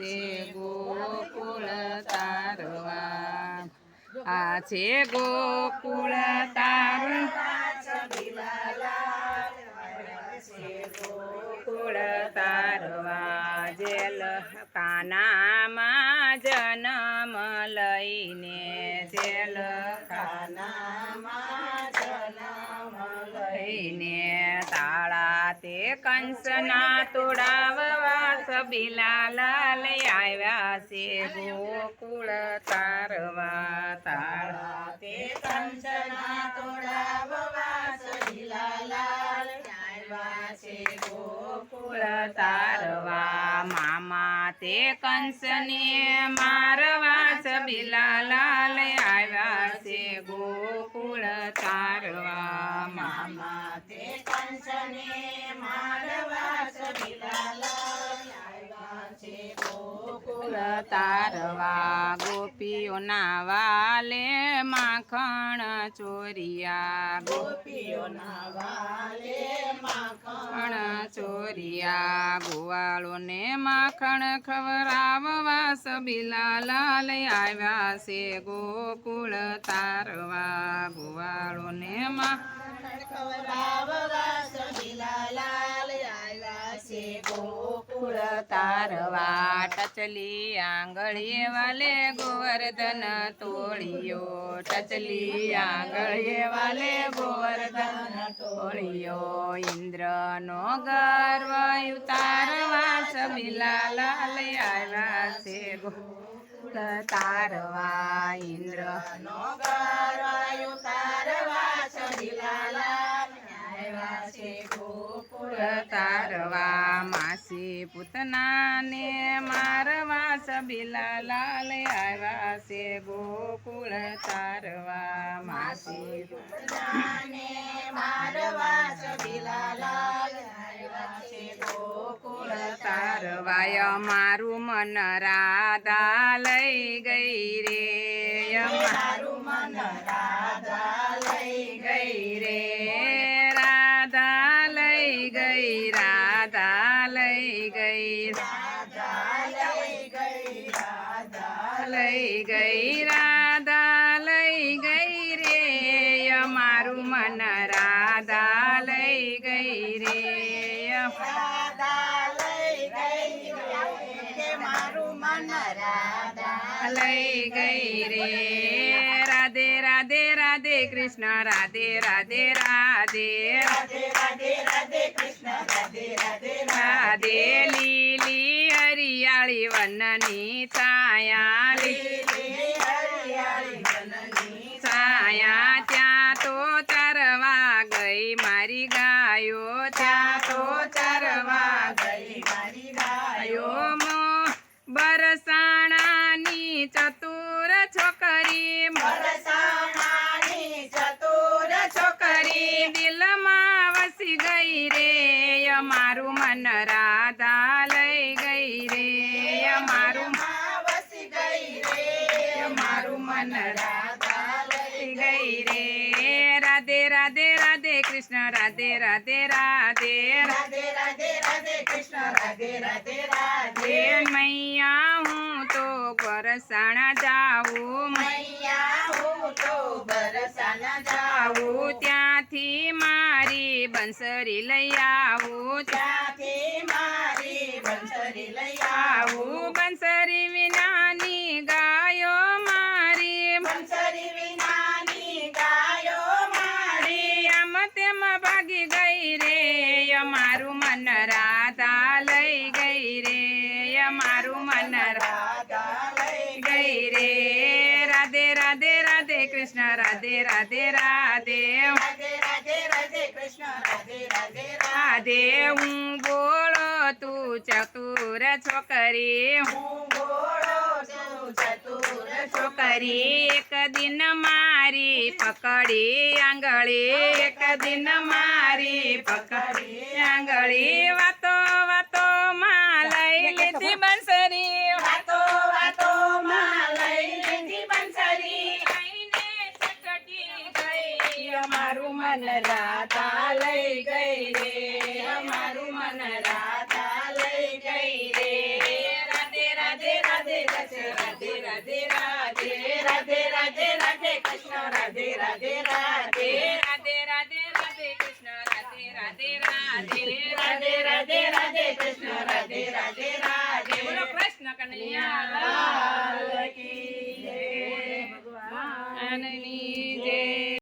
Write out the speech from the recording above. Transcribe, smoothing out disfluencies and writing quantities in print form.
છે ગોકુળ તારવા આ છે ગોકુળ ગોકુળ તારવા જેલ કાનામાં જન્મ લઈને જેલ ખાનામાં જન્મ લઈને તાળા તે કંસના તોડાવવા સબીલા લાલ આવ્યા છે ગોકુળ તારવા તાળા તે કંસના તોડાવવા સબીલા લાલ આવ્યા છે ગોકુળ તારવા મામા તે કંસને મારવા સબીલા લાલ આવ્યા છે ગોકુળ તારવા મામા તે કંસને મારવા સબીલા લાલ આવ્યા છે ગોકુળ તારવા ગોપીઓના વાલે માખણ ચોરિયા ગોપીઓના વાલે માખણ ચોરિયા ગોવાળોને માખણ ખવરાવવા સબીલા લાલ આવ્યા છે ગોકુળ તારવા ગોવાળોને માખણ ખવરાવવા સબીલા લાલ આવ્યા છે ગોકુળ તારવા ટચલી આંગળીએ વાલે ગોવર્ધન તોળિયો ટચલી આંગળીએ વાલે ગોવર્ધન તોળિયો ઇન્દ્રનો ગર્વ ઉતારવા સબીલા લાલ આવ્યા છે ગોકુળ તારવા ઇન્દ્રનો ગર્વ ઉતારવા સબીલા લાલ આવ્યા છે ગોકુળ તારવા માસી પૂતનાને મારવા સબીલા લાલ આવ્યા છે ગોકુળ તારવા માસી પૂતનાને મારવા સબીલા લાલ આવ્યા છે ગોકુળ તારવા મારું મન રાધા લઈ ગઈ રે મારું મન રાધા લઈ ગઈ રે રાધા લઈ ગઈ રાધા લઈ ગઈ રાધા લઈ ગઈ રાધા લઈ ગઈ રાધા લઈ ગઈ રે મારું મન રાધા લઈ ગઈ રે રાધા લઈ ગઈ રે મારું મન રાધા લઈ ગઈ રે રાધે રાધે રાધે કૃષ્ણ રાધે રાધે રાધે રાધે રાધે રાધે કૃષ્ણ રાધે રાધે રાધે લીલી હરિયાળી વનની છાયા લીલી હરિયાળી વનની છાયા ત્યાં તો ચરવા ગઈ મારી ગાયો ત્યાં તો ચરવા ગઈ મારી ગાયો બરસાણાની ચતુર છોકરી બરસાણાની ચતુર છોકરી દિલમાં વસી ગઈ રે મારું મન રાધા લઈ ગઈ રે મારું વસી ગઈ રે મારું મન રાધા લઈ ગઈ રે રાધે રાધે રાધે કૃષ્ણ રાધે રાધે રાધે રાધે રાધે રાધે કૃષ્ણ રાધે રાધે રાધે મૈયા હું તો બરસાણા જાઉં મૈયા હું તો બરસાણા જાઉં ત્યાંથી મારી બંસરી લઈ આવું ત્યાંથી મારી બંસરી લઈ આવું બંસરી વિનાની ગાયો મારી બંસરી વિનાની ગાયો મારી આમ તેમ ભાગી ગઈ રે મારું મન રાધા લઈ ગઈ રે મારું મન રાધા લઈ ગઈ રે રાધે રાધે રાધે કૃષ્ણ રાધે રાધે રાધે રાધે રાધે રાધે કૃષ્ણ રાધે રાધે રાધે હું બોલો તું ચતુર છોકરી હું બોલો તું ચતુર છોકરી એક દિન મારી પકડી આંગળી એક દિન મારી પકડી આંગળી વાતો વાતો માં લઈ લીધી બંસરી વાતો વાતો માં લઈ લીધી બંસરી લઈને ચટટી ગઈ અમારું મન રાધા લઈ ગઈ રે અમારું મન રાધા લઈ ગઈ રે રાધે રાધે રાધે રાધે રાધે કૃષ્ણ રાધે રાધે રાધે રાધે રાધે રાધે કૃષ્ણ રાધે રાધે રાધે રાધે રાધે રાધે કૃષ્ણ રાધે રાધે રાધે બોલો કૃષ્ણ કનૈયા